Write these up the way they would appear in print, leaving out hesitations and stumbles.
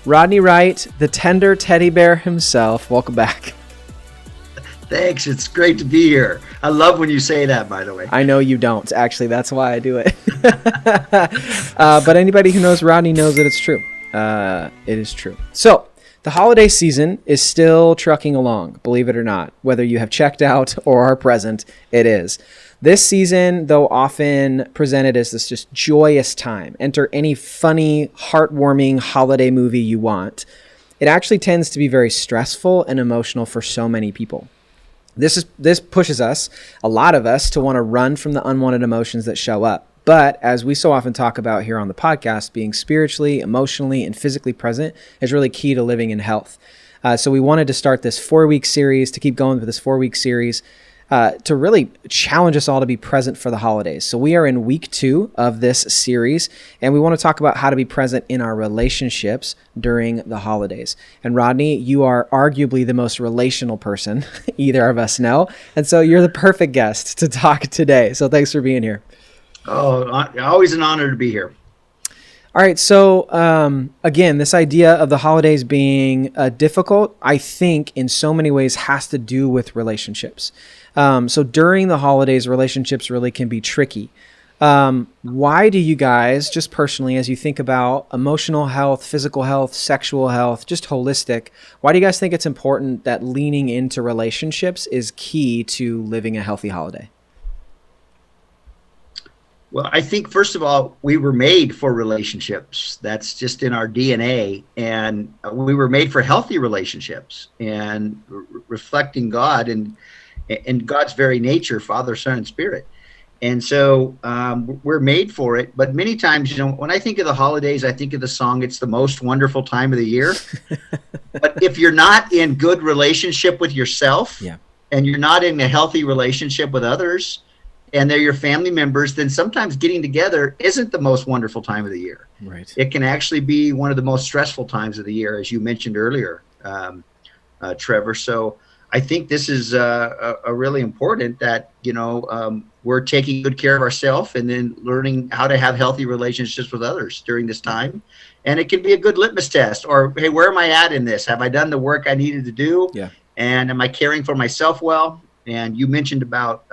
Rodney Wright, the tender teddy bear himself. Welcome back. Thanks. It's great to be here. I love when you say that, by the way. I know you don't. Actually, that's why I do it. But anybody who knows Rodney knows that it's true. It is true. So the holiday season is still trucking along, believe it or not. Whether you have checked out or are present, it is. This season, though often presented as this just joyous time, enter any funny, heartwarming holiday movie you want, it actually tends to be very stressful and emotional for so many people. This pushes us, a lot of us, to want to run from the unwanted emotions that show up. But as we so often talk about here on the podcast, being spiritually, emotionally, and physically present is really key to living in health. So we wanted to start this 4-week series, to keep going with this 4-week series, to really challenge us all to be present for the holidays. So we are in week 2 of this series, and we want to talk about how to be present in our relationships during the holidays. And Rodney, you are arguably the most relational person either of us know, and so you're the perfect guest to talk today. So thanks for being here. Oh, always an honor to be here. All right. So again, this idea of the holidays being difficult, I think in so many ways has to do with relationships. So during the holidays, relationships really can be tricky. Why do you guys, just personally, as you think about emotional health, physical health, sexual health, just holistic, why do you guys think it's important that leaning into relationships is key to living a healthy holiday? Well, I think, first of all, we were made for relationships. That's just in our DNA. And we were made for healthy relationships and reflecting God and God's very nature, Father, Son, and Spirit. And so we're made for it. But many times, when I think of the holidays, I think of the song, "It's the Most Wonderful Time of the Year." But if you're not in good relationship with yourself, and you're not in a healthy relationship with others, and they're your family members, then sometimes getting together isn't the most wonderful time of the year. Right. It can actually be one of the most stressful times of the year, as you mentioned earlier, Trevor. So I think this is a really important that, we're taking good care of ourselves and then learning how to have healthy relationships with others during this time. And it can be a good litmus test, or, hey, where am I at in this? Have I done the work I needed to do? Yeah. And am I caring for myself well? And you mentioned about,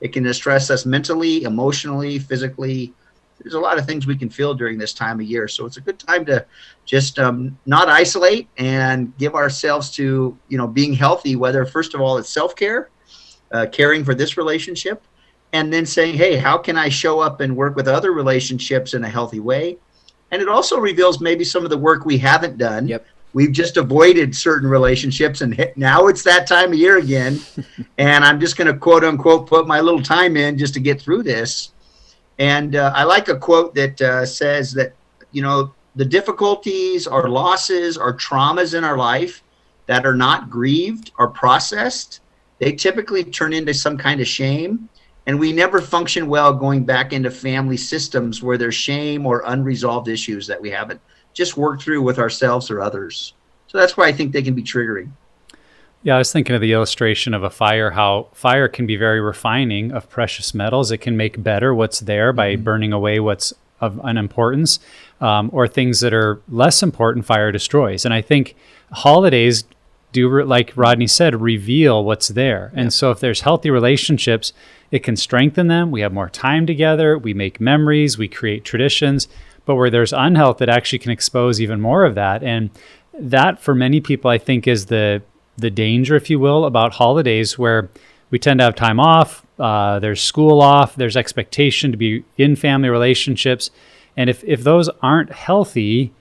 it can distress us mentally, emotionally, physically. There's a lot of things we can feel during this time of year. So it's a good time to just not isolate and give ourselves to, being healthy, whether, first of all, it's self-care, caring for this relationship, and then saying, hey, how can I show up and work with other relationships in a healthy way? And it also reveals maybe some of the work we haven't done. Yep. We've just avoided certain relationships, and now it's that time of year again. And I'm just going to, quote unquote, put my little time in just to get through this. And I like a quote that says that, the difficulties or losses or traumas in our life that are not grieved or processed, they typically turn into some kind of shame. And we never function well going back into family systems where there's shame or unresolved issues that we haven't just work through with ourselves or others. So that's why I think they can be triggering. Yeah, I was thinking of the illustration of a fire, how fire can be very refining of precious metals. It can make better what's there by burning away what's of unimportance, or things that are less important, fire destroys. And I think holidays do, like Rodney said, reveal what's there. And so if there's healthy relationships, it can strengthen them. We have more time together. We make memories. We create traditions. But where there's unhealth, it actually can expose even more of that. And that, for many people, I think is the danger, if you will, about holidays, where we tend to have time off, there's school off, there's expectation to be in family relationships. And if those aren't healthy,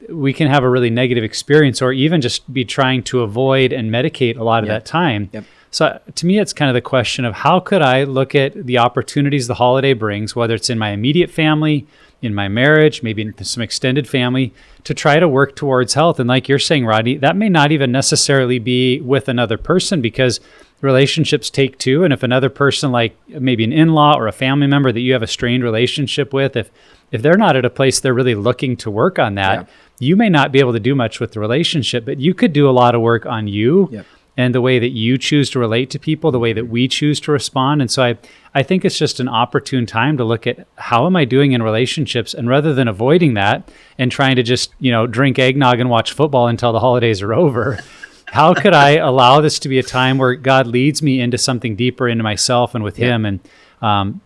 we can have a really negative experience, or even just be trying to avoid and medicate a lot of that time. Yep. So to me, it's kind of the question of how could I look at the opportunities the holiday brings, whether it's in my immediate family, in my marriage, maybe in some extended family, to try to work towards health. And like you're saying, Rodney, that may not even necessarily be with another person, because relationships take two. And if another person, like maybe an in-law or a family member that you have a strained relationship with, if they're not at a place they're really looking to work on that, you may not be able to do much with the relationship, but you could do a lot of work on you and the way that you choose to relate to people, the way that we choose to respond. And so I think it's just an opportune time to look at how am I doing in relationships? And rather than avoiding that and trying to just, drink eggnog and watch football until the holidays are over, how could I allow this to be a time where God leads me into something deeper into myself and with Him? And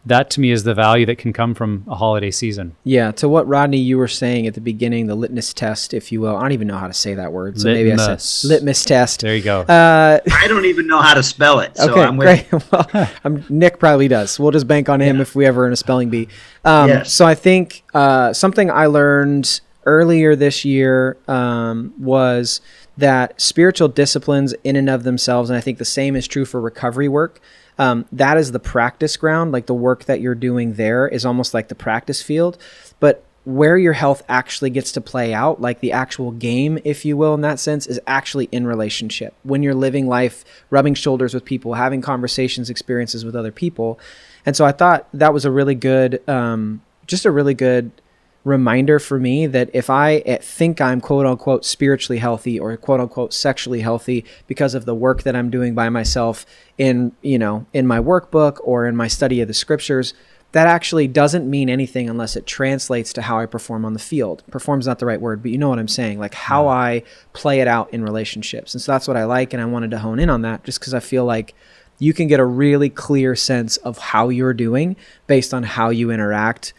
that to me is the value that can come from a holiday season. Yeah. To what, Rodney, you were saying at the beginning, the litmus test, if you will. I don't even know how to say that word. So maybe I said litmus test. There you go. I don't even know how to spell it. So okay, I'm great. Well, Nick probably does. We'll just bank on him if we ever in a spelling bee. Yes. So I think something I learned earlier this year was that spiritual disciplines in and of themselves, and I think the same is true for recovery work, that is the practice ground. Like the work that you're doing there is almost like the practice field. But where your health actually gets to play out, like the actual game, if you will, in that sense, is actually in relationship. When you're living life, rubbing shoulders with people, having conversations, experiences with other people. And so I thought that was a really good, just a really good reminder for me that if I think I'm quote unquote spiritually healthy or quote unquote sexually healthy because of the work that I'm doing by myself in my workbook or in my study of the scriptures, that actually doesn't mean anything unless it translates to how I perform on the field. Perform's not the right word, but you know what I'm saying, like how I play it out in relationships. And so that's what I like. And I wanted to hone in on that just because I feel like you can get a really clear sense of how you're doing based on how you interact,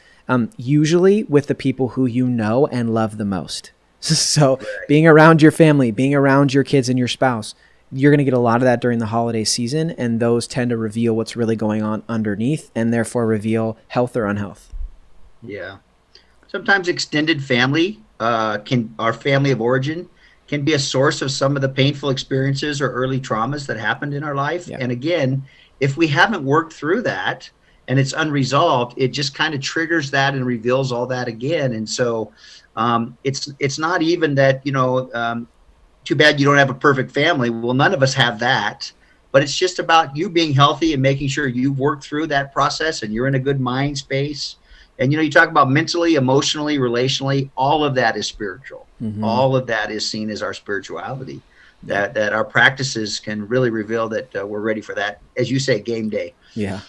usually with the people who you know and love the most. So being around your family, being around your kids and your spouse, you're going to get a lot of that during the holiday season, and those tend to reveal what's really going on underneath and therefore reveal health or unhealth. Yeah. Sometimes extended family, our family of origin, can be a source of some of the painful experiences or early traumas that happened in our life. Yeah. And again, if we haven't worked through that and it's unresolved, it just kind of triggers that and reveals all that again. And so it's not even that, too bad you don't have a perfect family. Well, none of us have that, but it's just about you being healthy and making sure you've worked through that process and you're in a good mind space. And, you talk about mentally, emotionally, relationally, all of that is spiritual. Mm-hmm. All of that is seen as our spirituality, that our practices can really reveal that we're ready for that, as you say, game day. Yeah.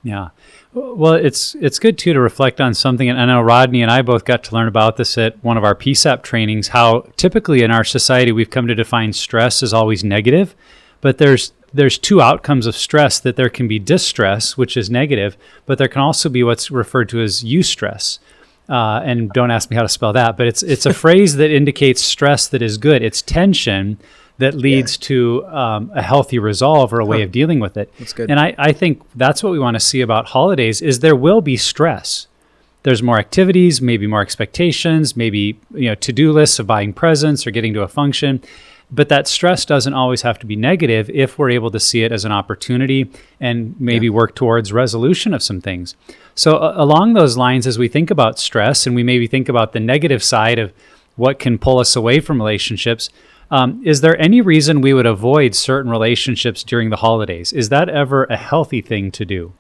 Yeah. Well, it's good too to reflect on something. And I know Rodney and I both got to learn about this at one of our PSAP trainings, how typically in our society, we've come to define stress as always negative, but there's two outcomes of stress. That there can be distress, which is negative, but there can also be what's referred to as eustress. And don't ask me how to spell that, but it's a phrase that indicates stress that is good. It's tension that leads to a healthy resolve or a way of dealing with it. That's good. And I think that's what we want to see about holidays is there will be stress. There's more activities, maybe more expectations, maybe to-do lists of buying presents or getting to a function. But that stress doesn't always have to be negative if we're able to see it as an opportunity and maybe work towards resolution of some things. So along those lines, as we think about stress and we maybe think about the negative side of what can pull us away from relationships, is there any reason we would avoid certain relationships during the holidays? Is that ever a healthy thing to do?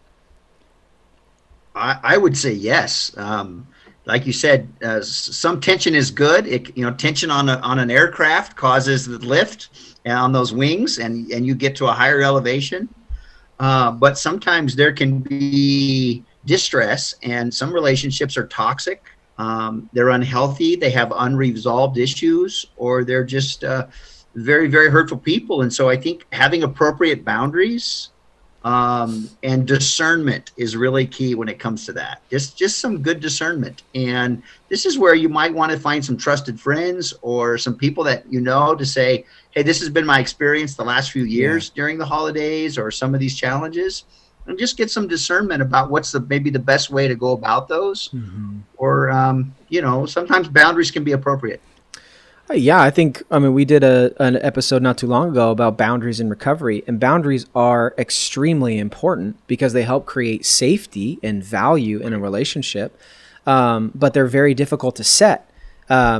I would say yes. Like you said, some tension is good. Tension on an aircraft causes the lift on those wings, and you get to a higher elevation. But sometimes there can be distress, and some relationships are toxic. They're unhealthy. They have unresolved issues, or they're just very, very hurtful people. And so I think having appropriate boundaries and discernment is really key when it comes to that. Just some good discernment. And this is where you might want to find some trusted friends or some people that to say, hey, this has been my experience the last few years during the holidays or some of these challenges. And just get some discernment about what's maybe the best way to go about those. Mm-hmm. Or, sometimes boundaries can be appropriate. Yeah, I think, we did an episode not too long ago about boundaries in recovery, and boundaries are extremely important because they help create safety and value in a relationship. But they're very difficult to set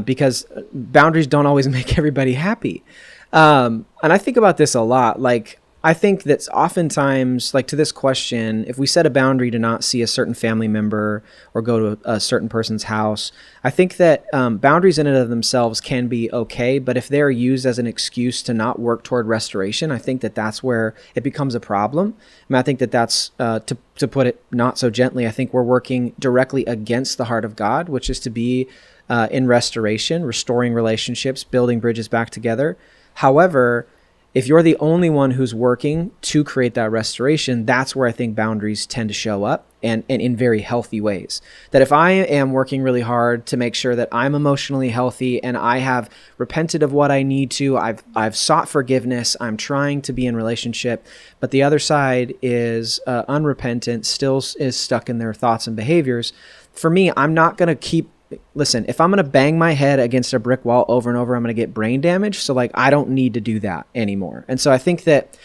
because boundaries don't always make everybody happy. And I think about this a lot. Like, I think that's oftentimes, like to this question, if we set a boundary to not see a certain family member or go to a certain person's house, I think that boundaries in and of themselves can be okay, but if they're used as an excuse to not work toward restoration, I think that that's where it becomes a problem. I mean, I think that that's, to put it not so gently, I think we're working directly against the heart of God, which is to be in restoration, restoring relationships, building bridges back together. However, if you're the only one who's working to create that restoration, that's where I think boundaries tend to show up, and in very healthy ways. That if I am working really hard to make sure that I'm emotionally healthy and I have repented of what I need to, I've sought forgiveness, I'm trying to be in relationship, but the other side is unrepentant, still is stuck in their thoughts and behaviors, for me, I'm not going to listen, if I'm going to bang my head against a brick wall over and over, I'm going to get brain damage. So like, I don't need to do that anymore. And so I think that,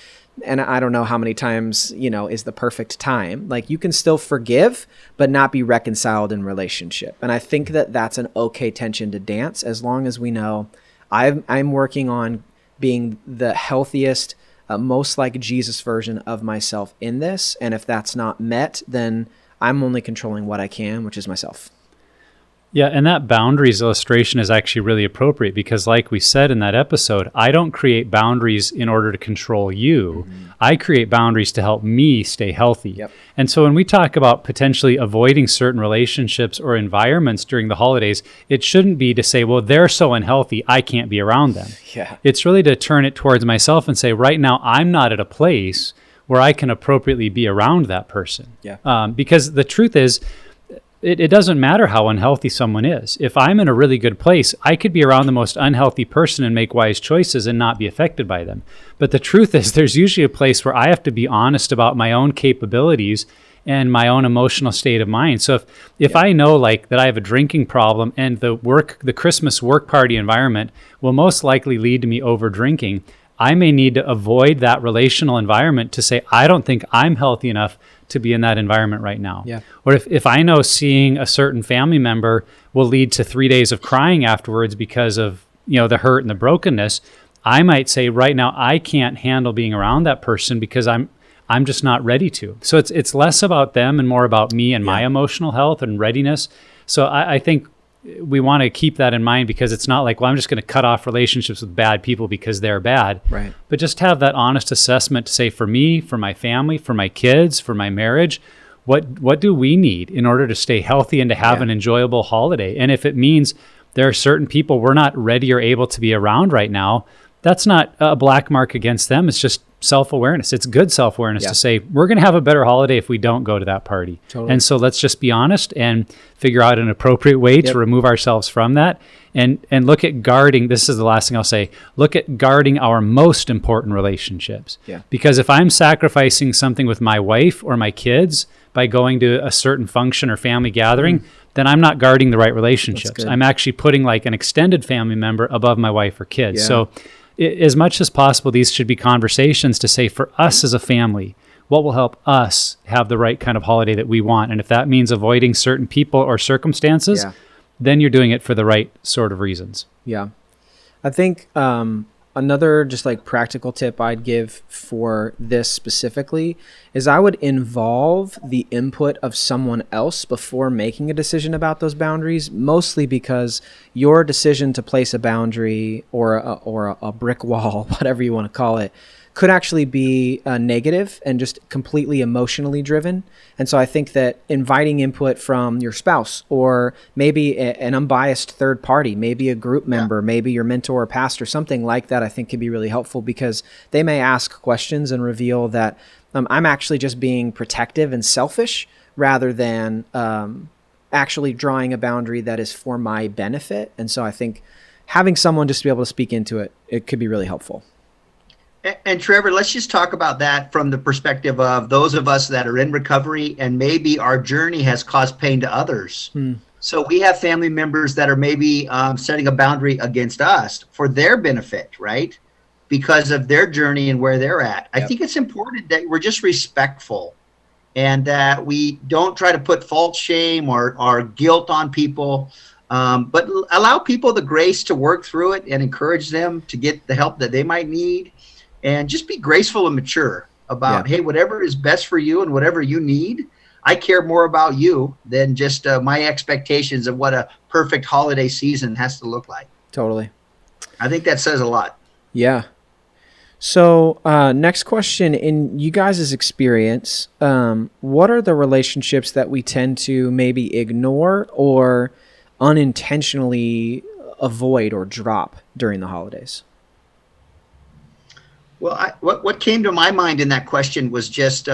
and I don't know how many times, is the perfect time. Like you can still forgive, but not be reconciled in relationship. And I think that that's an okay tension to dance, as long as we know I'm working on being the healthiest, most like Jesus version of myself in this. And if that's not met, then I'm only controlling what I can, which is myself. Yeah, and that boundaries illustration is actually really appropriate because like we said in that episode, I don't create boundaries in order to control you. Mm-hmm. I create boundaries to help me stay healthy. Yep. And so when we talk about potentially avoiding certain relationships or environments during the holidays, it shouldn't be to say, well, they're so unhealthy, I can't be around them. Yeah. It's really to turn it towards myself and say, right now, I'm not at a place where I can appropriately be around that person. Yeah. Because the truth is, it doesn't matter how unhealthy someone is. If I'm in a really good place, I could be around the most unhealthy person and make wise choices and not be affected by them. But the truth is, there's usually a place where I have to be honest about my own capabilities and my own emotional state of mind. So if I know like that I have a drinking problem and the Christmas work party environment will most likely lead to me over drinking, I may need to avoid that relational environment to say, I don't think I'm healthy enough to be in that environment right now. Yeah. Or if I know seeing a certain family member will lead to 3 days of crying afterwards because of, the hurt and the brokenness, I might say right now, I can't handle being around that person because I'm just not ready to. So it's less about them and more about me and my emotional health and readiness. So I think we want to keep that in mind because it's not like, well, I'm just going to cut off relationships with bad people because they're bad. Right. But just have that honest assessment to say, for me, for my family, for my kids, for my marriage, what do we need in order to stay healthy and to have an enjoyable holiday? And if it means there are certain people we're not ready or able to be around right now, that's not a black mark against them. It's just self-awareness. It's good self-awareness to say, we're going to have a better holiday if we don't go to that party. Totally. And so let's just be honest and figure out an appropriate way to remove ourselves from that and look at guarding. This is the last thing I'll say. Look at guarding our most important relationships. Yeah. Because if I'm sacrificing something with my wife or my kids by going to a certain function or family gathering, then I'm not guarding the right relationships. I'm actually putting like an extended family member above my wife or kids. Yeah. So as much as possible, these should be conversations to say, for us as a family, what will help us have the right kind of holiday that we want? And if that means avoiding certain people or circumstances, then you're doing it for the right sort of reasons. Yeah. I think another just like practical tip I'd give for this specifically is I would involve the input of someone else before making a decision about those boundaries, mostly because your decision to place a boundary or a brick wall, whatever you want to call it, could actually be negative and just completely emotionally driven. And so I think that inviting input from your spouse or maybe an unbiased third party, maybe a group member, maybe your mentor or pastor, something like that, I think can be really helpful because they may ask questions and reveal that I'm actually just being protective and selfish rather than actually drawing a boundary that is for my benefit. And so I think having someone just to be able to speak into it, it could be really helpful. And Trevor, let's just talk about that from the perspective of those of us that are in recovery and maybe our journey has caused pain to others. So we have family members that are maybe setting a boundary against us for their benefit, right? Because of their journey and where they're at. I think it's important that we're just respectful and that we don't try to put false shame or guilt on people, but allow people the grace to work through it and encourage them to get the help that they might need. and just be graceful and mature about, hey, whatever is best for you and whatever you need, I care more about you than just my expectations of what a perfect holiday season has to look like. Totally. I think that says a lot. Yeah. So next question, in you guys' experience, what are the relationships that we tend to maybe ignore or unintentionally avoid or drop during the holidays? Well, what came to my mind in that question was just,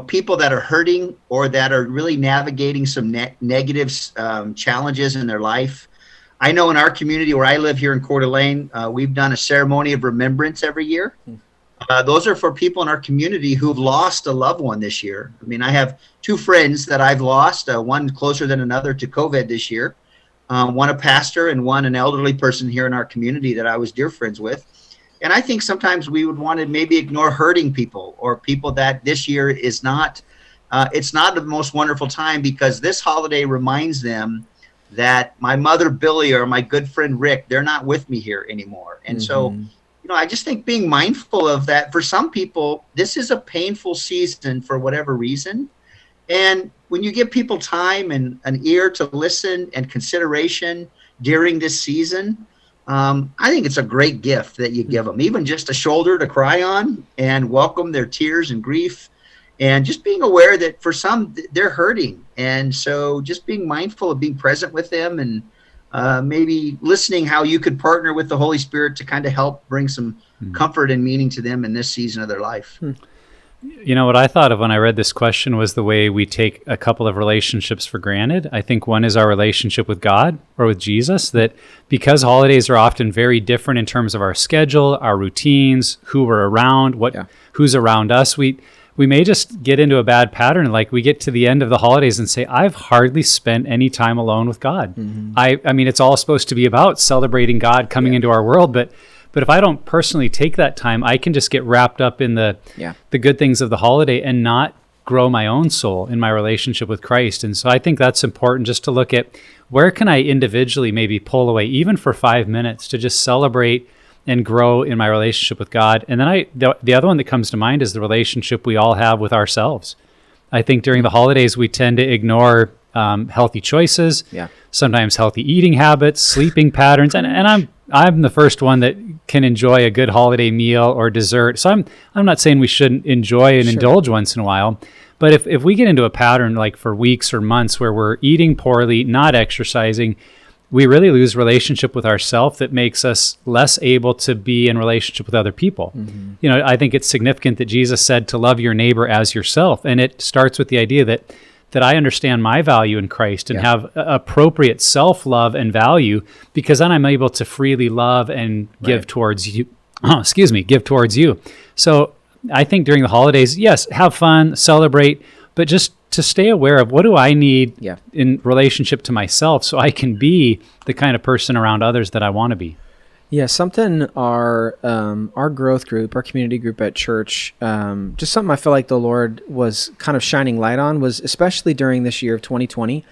people that are hurting or that are really navigating some negative challenges in their life. I know in our community where I live here in Coeur d'Alene, we've done a ceremony of remembrance every year. Those are for people in our community who've lost a loved one this year. I mean, I have two friends that I've lost, one closer than another to COVID this year, one a pastor and one an elderly person here in our community that I was dear friends with. And I think sometimes we would want to maybe ignore hurting people or people that this year is not, it's not the most wonderful time, because this holiday reminds them that my mother Billy or my good friend Rick, they're not with me here anymore. And so, I just think being mindful of that. For some people, this is a painful season for whatever reason. And when you give people time and an ear to listen and consideration during this season, I think it's a great gift that you give them, even just a shoulder to cry on and welcome their tears and grief. And just being aware that for some, they're hurting. And so just being mindful of being present with them and maybe listening how you could partner with the Holy Spirit to kind of help bring some comfort and meaning to them in this season of their life. What I thought of when I read this question was the way we take a couple of relationships for granted. I think one is our relationship with God or with Jesus, that because holidays are often very different in terms of our schedule, our routines, who we're around, who's around us, we may just get into a bad pattern. Like we get to the end of the holidays and say, I've hardly spent any time alone with God. I mean, it's all supposed to be about celebrating God coming into our world, but if I don't personally take that time, I can just get wrapped up in the good things of the holiday and not grow my own soul in my relationship with Christ. And so I think that's important, just to look at where can I individually maybe pull away, even for 5 minutes, to just celebrate and grow in my relationship with God. And then the other one that comes to mind is the relationship we all have with ourselves. I think during the holidays, we tend to ignore healthy choices, sometimes healthy eating habits, sleeping patterns. And I'm the first one that can enjoy a good holiday meal or dessert. So I'm not saying we shouldn't enjoy and indulge once in a while. But if we get into a pattern like for weeks or months where we're eating poorly, not exercising, we really lose relationship with ourselves that makes us less able to be in relationship with other people. I think it's significant that Jesus said to love your neighbor as yourself. And it starts with the idea that I understand my value in Christ and have appropriate self-love and value, because then I'm able to freely love and give towards you. Give towards you. So I think during the holidays, yes, have fun, celebrate, but just to stay aware of what do I need in relationship to myself so I can be the kind of person around others that I want to be. Yeah, something our growth group, our community group at church, just something I feel like the Lord was kind of shining light on was, especially during this year of 2020,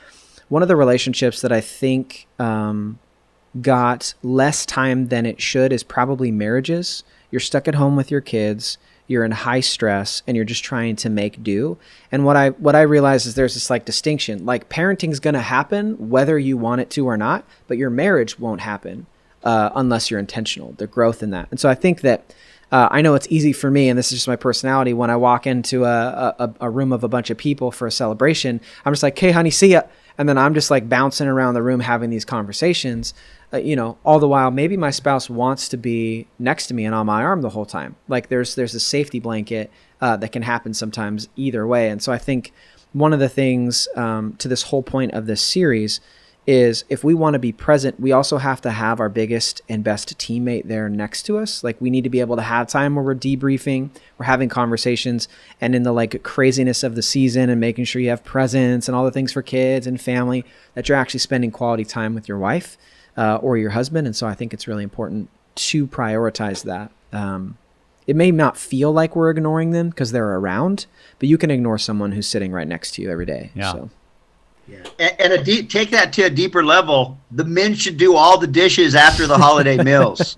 one of the relationships that I think got less time than it should is probably marriages. You're stuck at home with your kids. You're in high stress and you're just trying to make do. And what I realize is there's this like distinction, like parenting's going to happen whether you want it to or not, but your marriage won't happen unless you're intentional, the growth in that. And so I think that I know it's easy for me, and this is just my personality, when I walk into a room of a bunch of people for a celebration, I'm just like, hey honey, see ya. And then I'm just like bouncing around the room having these conversations, all the while maybe my spouse wants to be next to me and on my arm the whole time. Like there's a safety blanket that can happen sometimes either way. And so I think one of the things to this whole point of this series is if we want to be present, we also have to have our biggest and best teammate there next to us. Like we need to be able to have time where we're debriefing, we're having conversations, and in the like craziness of the season and making sure you have presents and all the things for kids and family, that you're actually spending quality time with your wife or your husband. And so I think it's really important to prioritize that. It may not feel like we're ignoring them because they're around, but you can ignore someone who's sitting right next to you every day. Yeah. So. Yeah. And take that to a deeper level. The men should do all the dishes after the holiday meals.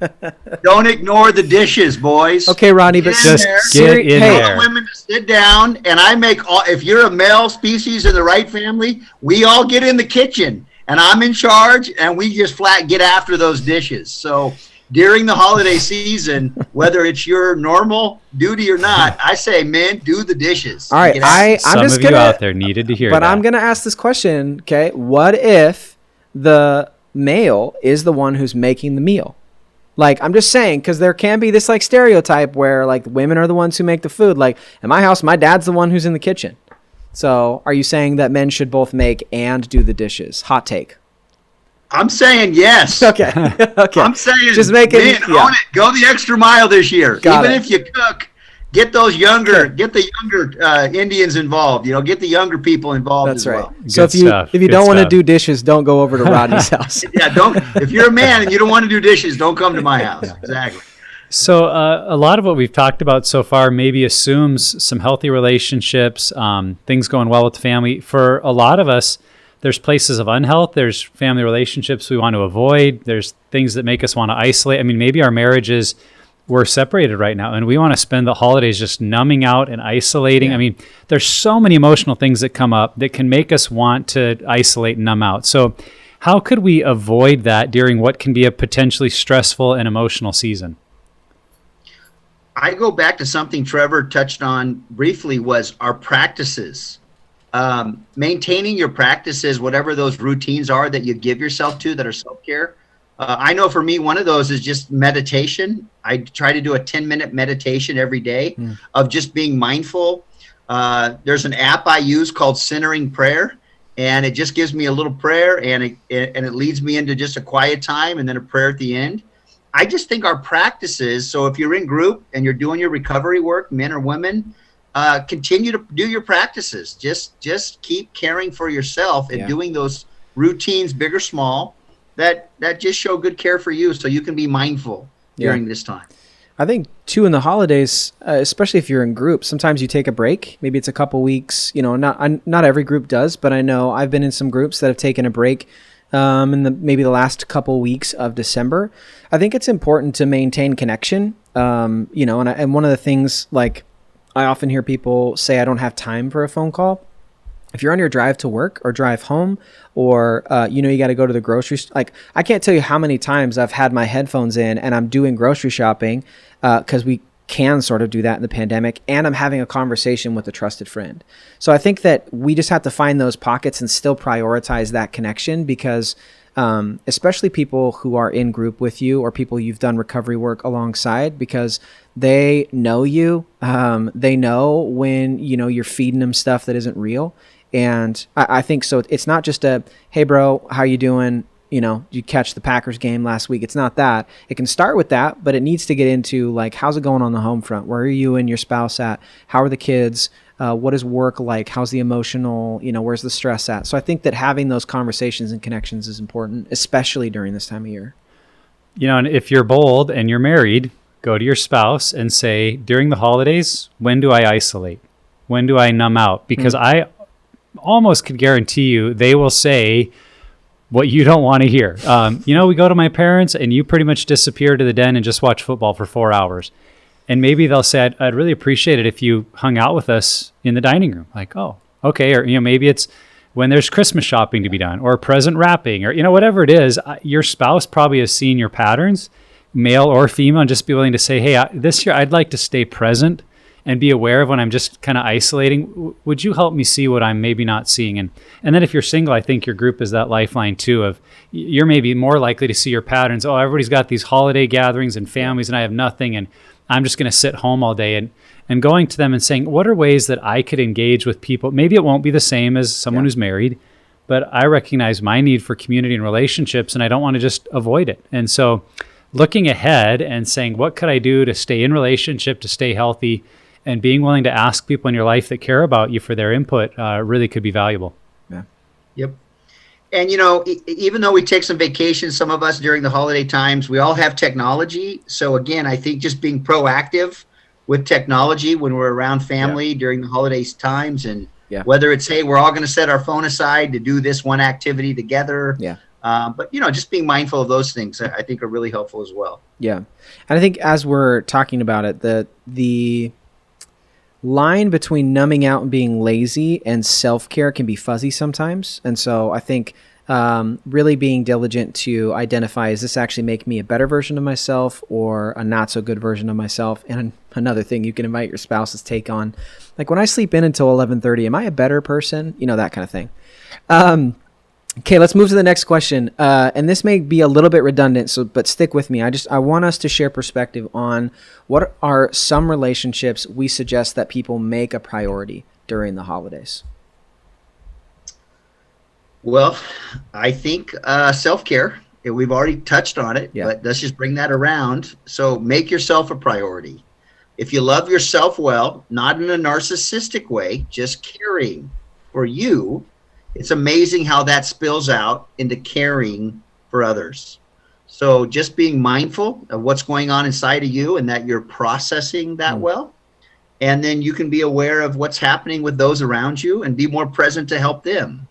Don't ignore the dishes, boys. Okay, Ronnie, but just get in hey, there. Women to sit down, and I make all. If you're a male species in the right family, we all get in the kitchen, and I'm in charge, and we just flat get after those dishes. So during the holiday season, whether it's your normal duty or not, I say, men, do the dishes. All right, I'm Some just of gonna, you out there needed to hear but that. I'm gonna ask this question. Okay, what if the male is the one who's making the meal? Like, I'm just saying, because there can be this like stereotype where like women are the ones who make the food. Like in my house, my dad's the one who's in the kitchen. So are you saying that men should both make and do the dishes? Hot take. I'm saying yes. Okay. Okay. I'm saying, just make it. man, own it. Go the extra mile this year. Got Even it. if you cook, get the younger Indians involved. Get the younger people involved. That's as right. well. So Good if you stuff. if you Good don't want to stuff. do dishes, don't go over to Rodney's house. Yeah, don't. If you're a man and you don't want to do dishes, don't come to my house. Exactly. So a lot of what we've talked about so far maybe assumes some healthy relationships, things going well with the family. For a lot of us, there's places of unhealth. There's family relationships we want to avoid. There's things that make us want to isolate. I mean, maybe our marriages, we're separated right now, and we want to spend the holidays just numbing out and isolating. Yeah. I mean, there's so many emotional things that come up that can make us want to isolate and numb out. So how could we avoid that during what can be a potentially stressful and emotional season? I go back to something Trevor touched on briefly, was our practices. Maintaining your practices, whatever those routines are that you give yourself to that are self-care. I know for me, one of those is just meditation. I try to do a 10-minute meditation every day of just being mindful. There's an app I use called Centering Prayer, and it just gives me a little prayer, and it leads me into just a quiet time and then a prayer at the end. I just think our practices, so if you're in group and you're doing your recovery work, men or women, continue to do your practices. Just keep caring for yourself and doing those routines, big or small, that just show good care for you, so you can be mindful during this time. I think too in the holidays, especially if you're in groups, sometimes you take a break. Maybe it's a couple weeks. Not every group does, but I know I've been in some groups that have taken a break in maybe the last couple weeks of December. I think it's important to maintain connection. And one of the things, like, I often hear people say, I don't have time for a phone call. If you're on your drive to work or drive home, or you got to go to the grocery store, like, I can't tell you how many times I've had my headphones in and I'm doing grocery shopping, because we can sort of do that in the pandemic, and I'm having a conversation with a trusted friend. So I think that we just have to find those pockets and still prioritize that connection, because especially people who are in group with you or people you've done recovery work alongside, because they know you. They know when, you're feeding them stuff that isn't real. And I think so. It's not just a, hey, bro, how you doing? You catch the Packers game last week. It's not that. It can start with that, but it needs to get into, like, how's it going on the home front? Where are you and your spouse at? How are the kids? What is work like? How's the emotional, where's the stress at? So I think that having those conversations and connections is important, especially during this time of year. And if you're bold and you're married, go to your spouse and say, during the holidays, when do I isolate? When do I numb out? Because I almost could guarantee you they will say what you don't want to hear. We go to my parents and you pretty much disappear to the den and just watch football for 4 hours. And maybe they'll say, I'd really appreciate it if you hung out with us in the dining room. Like, oh, okay. Or, maybe it's when there's Christmas shopping to be done, or present wrapping, or, whatever it is. Your spouse probably has seen your patterns, male or female, and just be willing to say, hey, this year I'd like to stay present and be aware of when I'm just kind of isolating. Would you help me see what I'm maybe not seeing? And then if you're single, I think your group is that lifeline too, of you're maybe more likely to see your patterns. Oh, everybody's got these holiday gatherings and families and I have nothing, and I'm just going to sit home all day. And going to them and saying, what are ways that I could engage with people? Maybe it won't be the same as someone who's married, but I recognize my need for community and relationships, and I don't want to just avoid it. And so looking ahead and saying, what could I do to stay in relationship, to stay healthy, and being willing to ask people in your life that care about you for their input really could be valuable. Yeah. Yep. And, even though we take some vacations, some of us during the holiday times, we all have technology. So again, I think just being proactive with technology when we're around family during the holidays times, and Yeah. Whether it's, hey, we're all going to set our phone aside to do this one activity together. Yeah. But, just being mindful of those things, I think are really helpful as well. Yeah. And I think as we're talking about it, the line between numbing out and being lazy and self-care can be fuzzy sometimes. And so I think really being diligent to identify, is this actually making me a better version of myself or a not so good version of myself? And another thing you can invite your spouse's take on, like when I sleep in until 11:30, am I a better person? That kind of thing. Okay, let's move to the next question. And this may be a little bit redundant, but stick with me. I want us to share perspective on what are some relationships we suggest that people make a priority during the holidays. Well, I think self-care, we've already touched on it, but let's just bring that around. So make yourself a priority. If you love yourself well, not in a narcissistic way, just caring for you, it's amazing how that spills out into caring for others. So just being mindful of what's going on inside of you and that you're processing that well. And then you can be aware of what's happening with those around you and be more present to help them.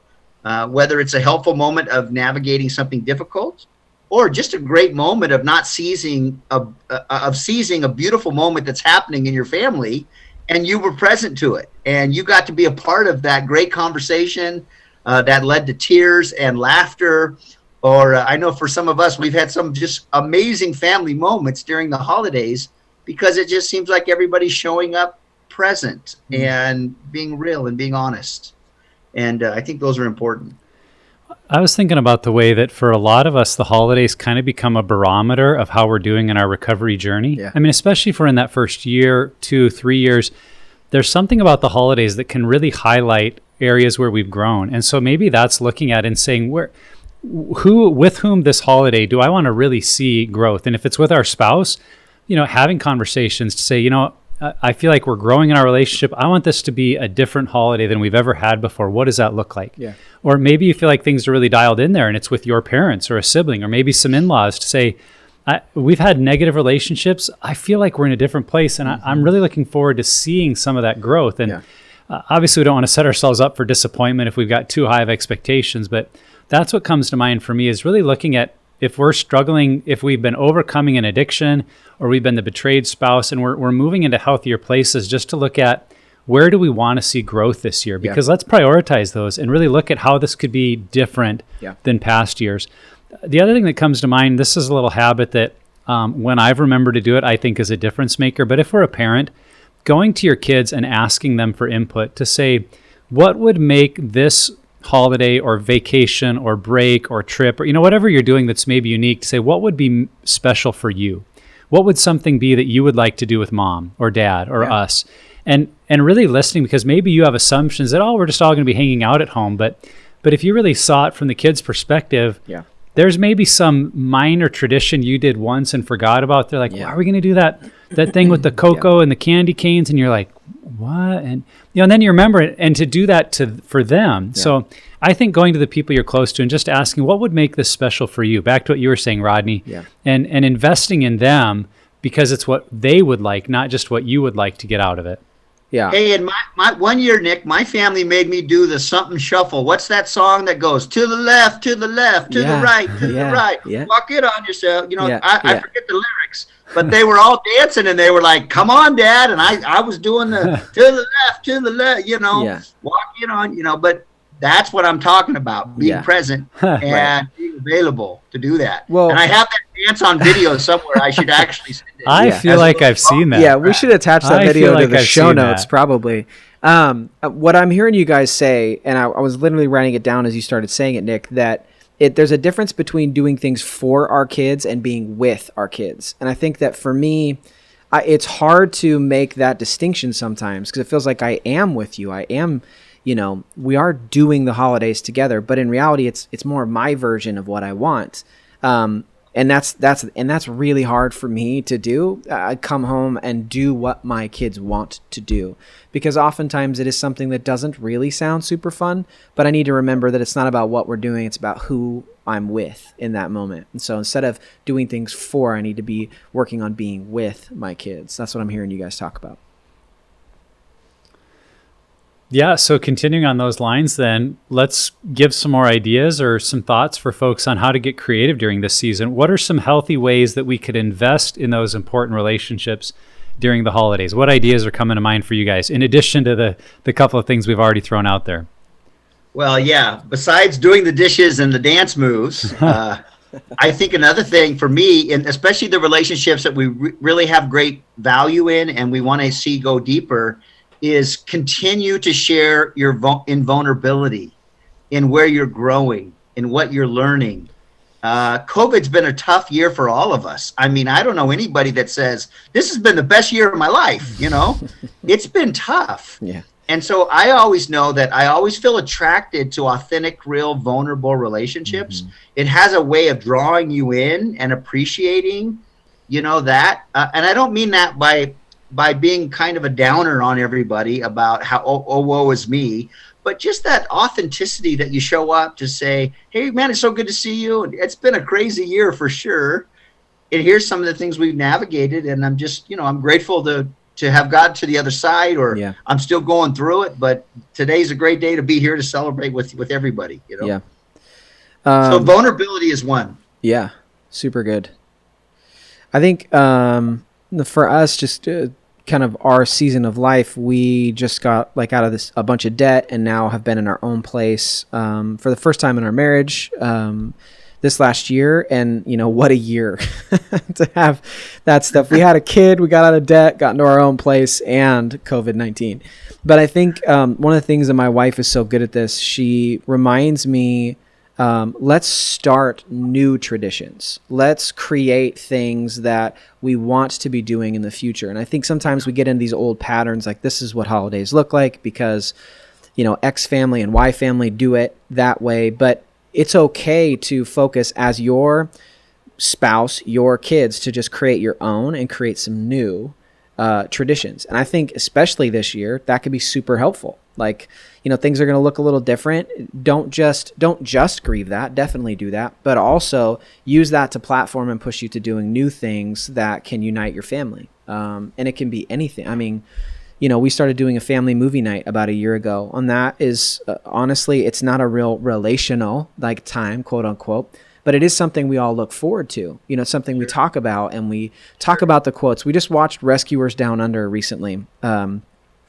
Whether it's a helpful moment of navigating something difficult or just a great moment of not seizing a beautiful moment that's happening in your family and you were present to it and you got to be a part of that great conversation that led to tears and laughter. Or I know for some of us, we've had some just amazing family moments during the holidays because it just seems like everybody's showing up present and being real and being honest. And I think those are important. I was thinking about the way that for a lot of us, the holidays kind of become a barometer of how we're doing in our recovery journey. Yeah. I mean, especially if we're in that first year, 2, 3 years, there's something about the holidays that can really highlight areas where we've grown. And so maybe that's looking at and saying, with whom this holiday do I want to really see growth? And if it's with our spouse, having conversations to say, I feel like we're growing in our relationship. I want this to be a different holiday than we've ever had before. What does that look like? Yeah. Or maybe you feel like things are really dialed in there and it's with your parents or a sibling or maybe some in-laws to say, we've had negative relationships. I feel like we're in a different place and I'm really looking forward to seeing some of that growth. And obviously we don't want to set ourselves up for disappointment if we've got too high of expectations, but that's what comes to mind for me is really looking at if we're struggling, if we've been overcoming an addiction or we've been the betrayed spouse and we're moving into healthier places, just to look at where do we want to see growth this year? Because let's prioritize those and really look at how this could be different than past years. The other thing that comes to mind, this is a little habit that when I've remembered to do it, I think is a difference maker. But if we're a parent, going to your kids and asking them for input to say, what would make this holiday or vacation or break or trip or whatever you're doing that's maybe unique, to say what would be special for you? What would something be that you would like to do with mom or dad or us? And really listening, because maybe you have assumptions that we're just all going to be hanging out at home, but if you really saw it from the kids' perspective, there's maybe some minor tradition you did once and forgot about. They're like, why are we going to do that thing with the cocoa and the candy canes? And you're like, what? And and then you remember it, and to do that for them. So I think going to the people you're close to and just asking, what would make this special for you? Back to what you were saying, Rodney, and investing in them because it's what they would like, not just what you would like to get out of it. Yeah. Hey, and my 1 year, Nick, my family made me do the something shuffle. What's that song that goes to the left, to the left, to the right, to the right? Walk it on yourself. I forget the lyrics, but they were all dancing and they were like, "Come on, Dad!" And I was doing the to the left, walk it on, But that's what I'm talking about: being present and being available to do that. Well, and I have that dance on video somewhere. I should actually send it. I feel like I've seen that. Yeah, we should attach that video to the show notes probably. What I'm hearing you guys say, and I was literally writing it down as you started saying it, Nick, that there's a difference between doing things for our kids and being with our kids. And I think that for me, it's hard to make that distinction sometimes because it feels like I am with you. I am, we are doing the holidays together, but in reality, it's more my version of what I want. And that's really hard for me to do. I come home and do what my kids want to do because oftentimes it is something that doesn't really sound super fun, but I need to remember that it's not about what we're doing. It's about who I'm with in that moment. And so instead of doing things for, I need to be working on being with my kids. That's what I'm hearing you guys talk about. Yeah, so continuing on those lines then, let's give some more ideas or some thoughts for folks on how to get creative during this season. What are some healthy ways that we could invest in those important relationships during the holidays? What ideas are coming to mind for you guys, in addition to the couple of things we've already thrown out there? Well, yeah, besides doing the dishes and the dance moves, I think another thing for me, and especially the relationships that we really have great value in and we want to see go deeper, is continue to share your vulnerability in where you're growing, in what you're learning. COVID's been a tough year for all of us. I mean, I don't know anybody that says, this has been the best year of my life, It's been tough. Yeah. And so I always know that I always feel attracted to authentic, real, vulnerable relationships. Mm-hmm. It has a way of drawing you in and appreciating, that. And I don't mean that by being kind of a downer on everybody about how, oh, woe is me, but just that authenticity that you show up to say, hey, man, it's so good to see you. It's been a crazy year for sure. And here's some of the things we've navigated. And I'm just, I'm grateful to have got to the other side, or I'm still going through it, but today's a great day to be here to celebrate with everybody, Yeah. So vulnerability is one. Yeah. Super good. I think, for us, just kind of our season of life, we just got out of a bunch of debt and now have been in our own place for the first time in our marriage this last year. And, what a year to have that stuff. We had a kid, we got out of debt, got into our own place, and COVID-19. But I think one of the things that my wife is so good at this, she reminds me, let's start new traditions. Let's create things that we want to be doing in the future. And I think sometimes we get in these old patterns, like this is what holidays look like because, X family and Y family do it that way. But it's okay to focus as your spouse, your kids, to just create your own and create some new traditions. And I think especially this year, that could be super helpful. Things are going to look a little different. Don't just grieve that. Definitely do that. But also use that to platform and push you to doing new things that can unite your family. And it can be anything. I mean, we started doing a family movie night about a year ago. And that is, honestly, it's not a real relational time, quote unquote, but it is something we all look forward to. It's something we talk about, and we talk about the quotes. We just watched Rescuers Down Under recently.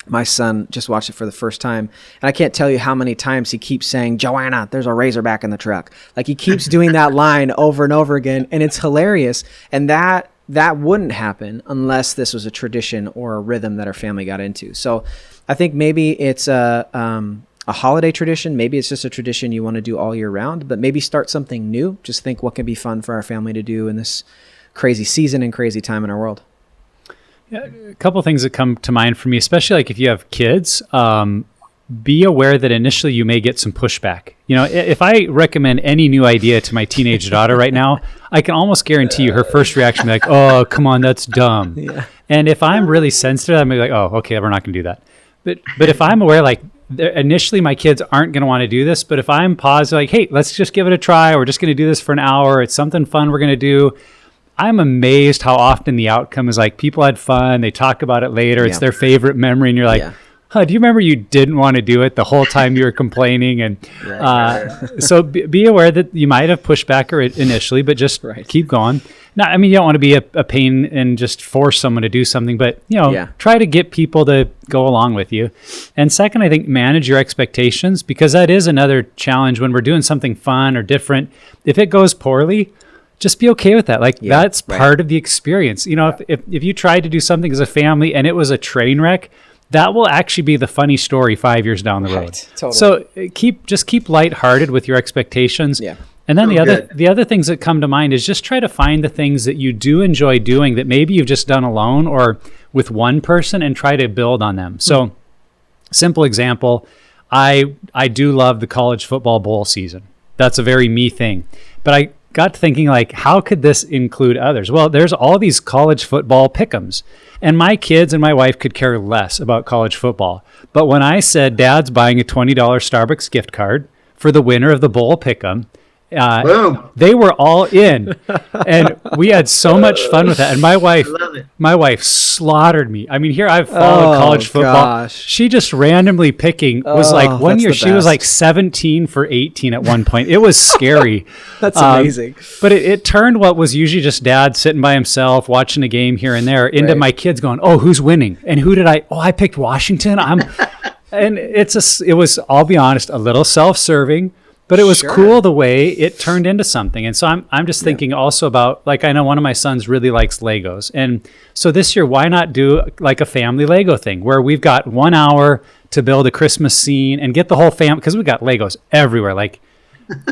My son just watched it for the first time, and I can't tell you how many times he keeps saying, Joanna, there's a Razorback in the truck. He keeps doing that line over and over again, and it's hilarious. And that wouldn't happen unless this was a tradition or a rhythm that our family got into. So I think maybe it's a holiday tradition. Maybe it's just a tradition you want to do all year round, but maybe start something new. Just think what can be fun for our family to do in this crazy season and crazy time in our world. Yeah, a couple of things that come to mind for me, especially if you have kids, be aware that initially you may get some pushback. If I recommend any new idea to my teenage daughter right now, I can almost guarantee you her first reaction will be like, oh, come on, that's dumb. Yeah. And if I'm really sensitive, I'm like, oh, okay, we're not going to do that. But if I'm aware, initially my kids aren't going to want to do this, but if I'm positive, hey, let's just give it a try. We're just going to do this for an hour. It's something fun we're going to do. I'm amazed how often the outcome is people had fun. They talk about it later. It's their favorite memory. And you're like, do you remember you didn't want to do it the whole time you were complaining? And so be aware that you might have pushed back initially, but just keep going. Now, I mean, you don't want to be a pain and just force someone to do something, but try to get people to go along with you. And second, I think manage your expectations, because that is another challenge when we're doing something fun or different. If it goes poorly, just be okay with that. That's part of the experience. If you tried to do something as a family and it was a train wreck, that will actually be the funny story 5 years down the road. Totally. So keep lighthearted with your expectations. Yeah. And then the other things that come to mind is just try to find the things that you do enjoy doing that maybe you've just done alone or with one person, and try to build on them. So simple example, I do love the college football bowl season. That's a very me thing. But I got to thinking, how could this include others? Well, there's all these college football pick'ems, and my kids and my wife could care less about college football. But when I said Dad's buying a $20 Starbucks gift card for the winner of the bowl pick'em, Boom. They were all in, and we had so much fun with that. And my wife slaughtered me. I mean, here I've followed college football. Gosh. She just randomly picking was like one that's year the she was best. like 17 for 18 at one point. It was scary. That's amazing. But it turned what was usually just dad sitting by himself watching a game here and there into Right. my kids going, "Oh, who's winning? And who did I? Oh, I picked Washington." And it was, I'll be honest, a little self-serving. But it was Sure. cool the way it turned into something. And so I'm just thinking also about, like, I know one of my sons really likes Legos. And so this year, why not do like a family Lego thing where we've got 1 hour to build a Christmas scene and get the whole family, because we got Legos everywhere. Like,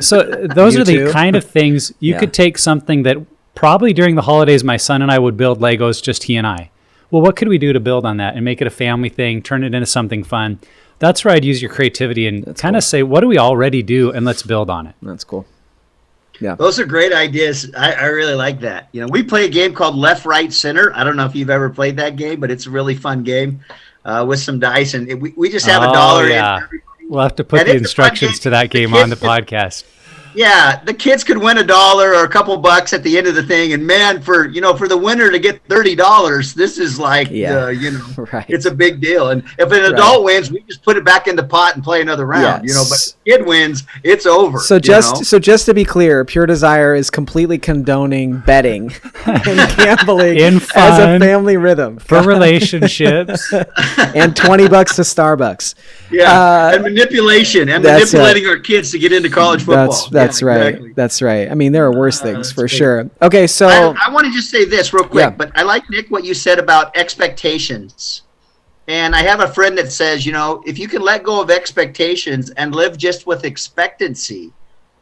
so those You are the too? kind of things you Yeah. could take something that probably during the holidays, my son and I would build Legos, just he and I. Well, what could we do to build on that and make it a family thing, turn it into something fun? That's where I'd use your creativity and kind of say, what do we already do, and let's build on it. That's cool. Yeah. Those are great ideas. I really like that. You know, we play a game called Left, Right, Center. I don't know if you've ever played that game, but it's a really fun game with some dice. And we just have a dollar yeah. in. We'll have to put And the it's a fun instructions game. to that The game kids on the can- podcast. Yeah, the kids could win $1 or a couple bucks at the end of the thing, and man, for the winner to get $30, this is like, Yeah. Right. it's a big deal. And if an adult wins, we just put it back in the pot and play another round, Yes. But if the kid wins, it's over. So just to be clear, Pure Desire is completely condoning betting and gambling In as a fun. family rhythm For relationships. and $20 to Starbucks. and manipulation and that's manipulating our kids to get into college football. That's Yeah, right. exactly. That's right. I mean, there are worse things that's for great. sure. Okay, so I want to just say this real quick, Yeah. but I like, Nick, what you said about expectations. And I have a friend that says, if you can let go of expectations and live just with expectancy,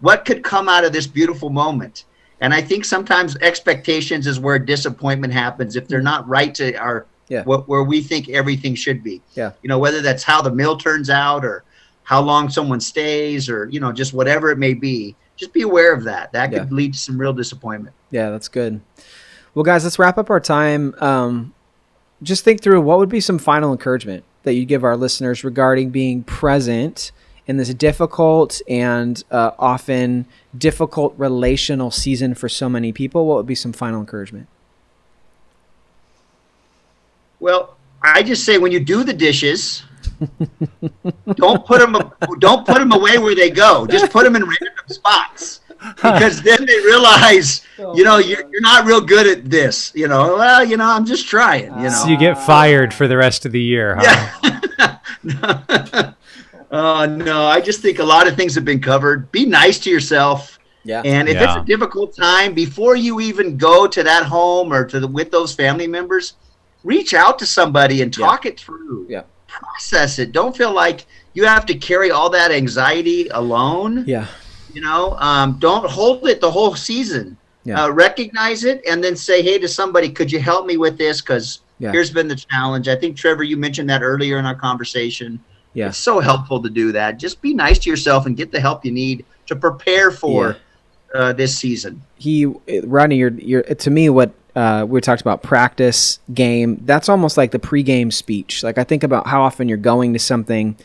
what could come out of this beautiful moment? And I think sometimes expectations is where disappointment happens if they're not right to our where we think everything should be. Yeah. Whether that's how the meal turns out or how long someone stays or, just whatever it may be. Just be aware of that. That could lead to some real disappointment. Yeah, that's good. Well, guys, let's wrap up our time. Just think through what would be some final encouragement that you give our listeners regarding being present in this difficult and often difficult relational season for so many people. What would be some final encouragement? Well, I just say when you do the dishes, don't put them away where they go. Just put them in random spots, because then they realize, you're not real good at this. I'm just trying. So you get fired for the rest of the year, huh? Yeah. No, I just think a lot of things have been covered. Be nice to yourself. Yeah. And if it's a difficult time, before you even go to that home or with those family members, reach out to somebody and talk it through. Yeah. Process it. Don't feel like you have to carry all that anxiety alone. Yeah. Don't hold it the whole season. Yeah. Recognize it and then say, hey, to somebody, could you help me with this? Because here's been the challenge. I think, Trevor, you mentioned that earlier in our conversation. Yeah. It's so helpful to do that. Just be nice to yourself and get the help you need to prepare for this season. Rodney, you're to me what we talked about, practice, game. That's almost like the pregame speech. Like, I think about how often you're going to something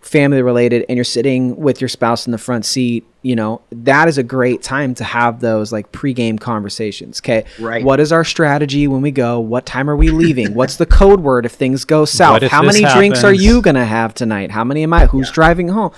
family related and you're sitting with your spouse in the front seat. That is a great time to have those like pregame conversations. Okay. Right. What is our strategy when we go? What time are we leaving? What's the code word if things go south? How many drinks are you going to have tonight? How many am I? Who's driving home?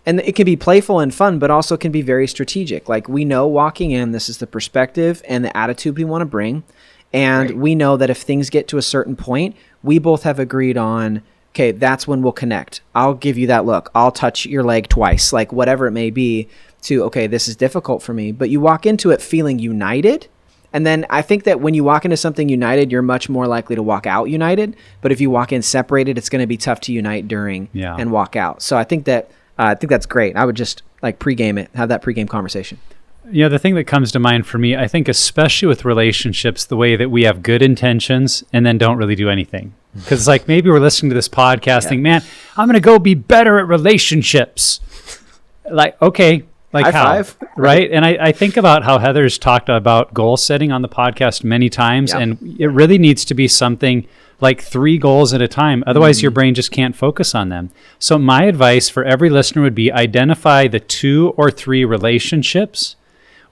And it can be playful and fun, but also can be very strategic. Like, we know walking in, this is the perspective and the attitude we want to bring. And we know that if things get to a certain point, we both have agreed on, okay, that's when we'll connect. I'll give you that look. I'll touch your leg twice, like whatever it may be, to, okay, this is difficult for me. But you walk into it feeling united. And then I think that when you walk into something united, you're much more likely to walk out united. But if you walk in separated, it's going to be tough to unite during and walk out. So I think that's great. I would just like pregame it, have that pregame conversation. The thing that comes to mind for me, I think especially with relationships, the way that we have good intentions and then don't really do anything. Because it's like, maybe we're listening to this podcast thinking, man, I'm going to go be better at relationships. Like, okay, Like High how? five. Right. And I think about how Heather's talked about goal setting on the podcast many times, Yep. and it really needs to be something like 3 goals at a time. Otherwise, your brain just can't focus on them. So my advice for every listener would be identify the 2 or 3 relationships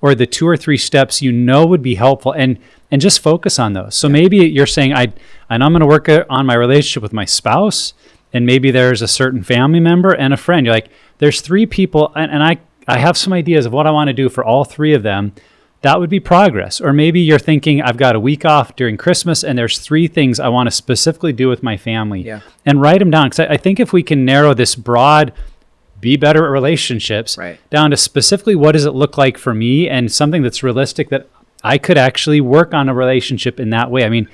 or the 2 or 3 steps would be helpful, and just focus on those. So maybe you're saying, I'm going to work on my relationship with my spouse, and maybe there's a certain family member and a friend. You're like, there's 3 people, and I have some ideas of what I want to do for all 3 of them. That would be progress. Or maybe you're thinking, I've got a week off during Christmas, and there's 3 things I want to specifically do with my family. Yeah. And write them down. Because I think if we can narrow this broad, be better at relationships, Right. down to specifically what does it look like for me, and something that's realistic that I could actually work on a relationship in that way. I mean,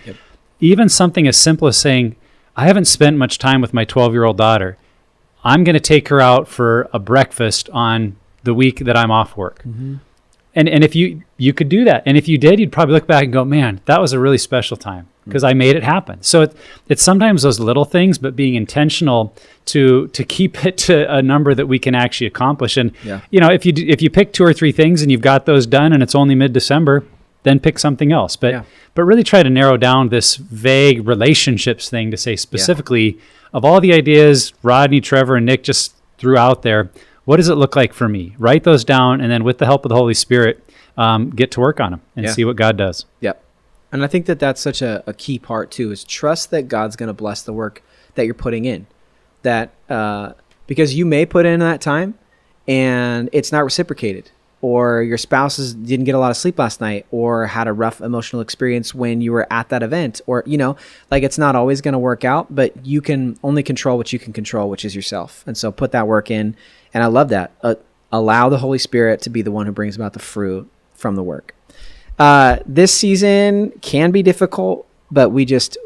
even something as simple as saying, I haven't spent much time with my 12-year-old daughter. I'm going to take her out for a breakfast on the week that I'm off work. Mm-hmm. And if you could do that. And if you did, you'd probably look back and go, man, that was a really special time because I made it happen. So it's sometimes those little things, but being intentional to keep it to a number that we can actually accomplish. And, if you pick 2 or 3 things and you've got those done and it's only mid-December, then pick something else. But really try to narrow down this vague relationships thing to say specifically of all the ideas Rodney, Trevor, and Nick just threw out there, what does it look like for me? Write those down, and then with the help of the Holy Spirit, get to work on them and see what God does. Yep. And I think that that's such a key part too, is trust that God's going to bless the work that you're putting in. That because you may put in that time and it's not reciprocated, or your spouse didn't get a lot of sleep last night, or had a rough emotional experience when you were at that event, or, it's not always going to work out, but you can only control what you can control, which is yourself. And so put that work in. And I love that. Allow the Holy Spirit to be the one who brings about the fruit from the work. This season can be difficult, but we just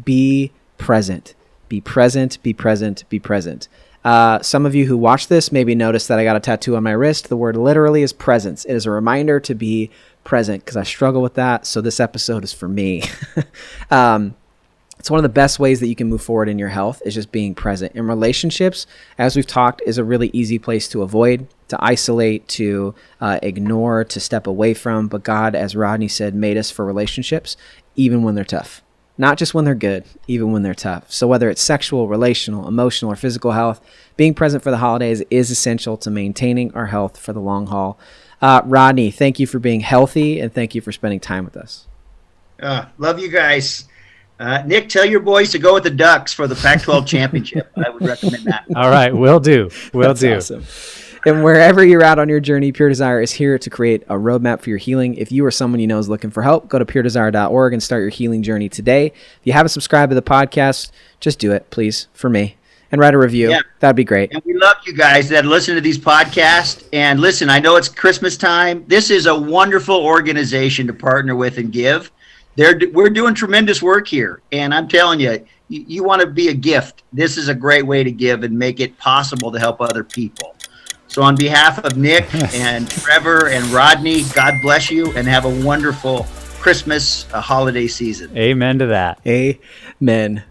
be present. Be present, be present, be present. Some of you who watch this maybe noticed that I got a tattoo on my wrist. The word literally is presence. It is a reminder to be present because I struggle with that. So this episode is for me. It's one of the best ways that you can move forward in your health is just being present. In relationships, as we've talked, is a really easy place to avoid, to isolate, to ignore, to step away from. But God, as Rodney said, made us for relationships, even when they're tough. Not just when they're good, even when they're tough. So whether it's sexual, relational, emotional, or physical health, being present for the holidays is essential to maintaining our health for the long haul. Rodney, thank you for being healthy, and thank you for spending time with us. Love you guys. Nick, tell your boys to go with the Ducks for the Pac-12 championship. I would recommend that. All right, will do. Will do. Awesome. And wherever you're at on your journey, Pure Desire is here to create a roadmap for your healing. If you or someone you know is looking for help, go to puredesire.org and start your healing journey today. If you haven't subscribed to the podcast, just do it, please, for me. And write a review. Yeah. That'd be great. And we love you guys that listen to these podcasts. And listen, I know it's Christmas time. This is a wonderful organization to partner with and give. We're doing tremendous work here. And I'm telling you, you want to be a gift. This is a great way to give and make it possible to help other people. So on behalf of Nick and Trevor and Rodney, God bless you and have a wonderful Christmas holiday season. Amen to that. Amen.